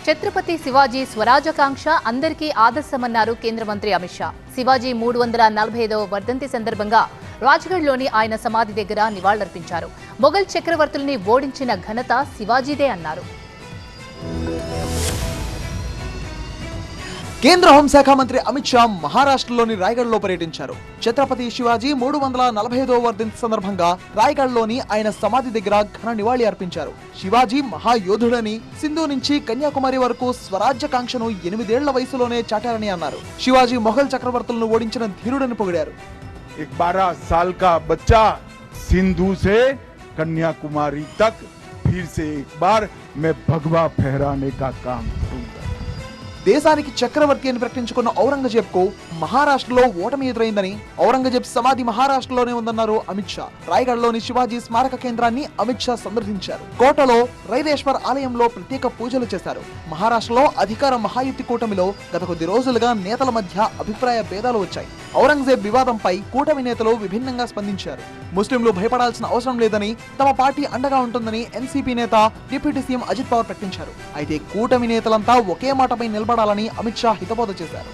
ఛత్రపతి శివాజీ స్వరాజకాంక్ష అందరికీ ఆదర్శమన్నారు కేంద్ర మంత్రి అమిత్ షా. శివాజీ 345వ వర్ధంతి సందర్భంగా రాజ్గఢ్లోని ఆయన సమాధి దగ్గర నివాళులర్పించారు. మొఘల్ చక్రవర్తుల్ని ఓడించిన ఘనత శివాజీదే అన్నారు. కేంద్ర హోంశాఖ మంత్రి అమిత్ షా మహారాష్ట్రలోని రాయ్గఢ్లో పర్యటించారు. ఛత్రపతి శివాజీ 345వ వర్ధంతి సందర్భంగా రాయ్గఢ్లోని ఆయన సమాధి దగ్గర ఘన నివాళి అర్పించారు. శివాజీ మహాయోధుడని, సింధు నుంచి కన్యాకుమారి వరకు స్వరాజ్యకాంక్షను 8 ఏళ్ల వయసులోనే చాటారని అన్నారు. శివాజీ మొఘల్ చక్రవర్తులను ఓడించిన ధీరుడని పొగిడారు. 12 साल का बच्चा सिंधु से कन्याकुमारी तक फिर से एक बार मैं भगवा फहराने का काम करूंगा. దేశానికి చక్రవర్తి అని ప్రకటించుకున్న ఔరంగజేబ్ కు మహారాష్ట్రలో ఓటమి ఎదురైందని, ఔరంగజేబ్ సమాధి మహారాష్ట్రలోనే ఉందన్నారు అమిత్ షా. రాయ్గఢ్లోని శివాజీ స్మారక కేంద్రాన్ని అమిత్ షా సందర్శించారు. కోటలో రైరేశ్వర్ ఆలయంలో ప్రత్యేక పూజలు చేశారు. మహారాష్ట్రలో అధికార మహాయుతి కూటమిలో గత కొద్ది రోజులుగా నేతల మధ్య అభిప్రాయ భేదాలు వచ్చాయి. ఔరంగజేబ్ వివాదంపై కూటమి నేతలు విభిన్నంగా స్పందించారు. ముస్లింలు భయపడాల్సిన అవసరం లేదని, తమ పార్టీ అండగా ఉంటుందని ఎన్సీపీ నేత డిప్యూటీ సీఎం అజిత్ పవార్ ప్రకటించారు. అయితే కూటమి నేతలంతా ఒకే మాటపై నిలబడాలని అమిత్ షా హితబోధ చేశారు.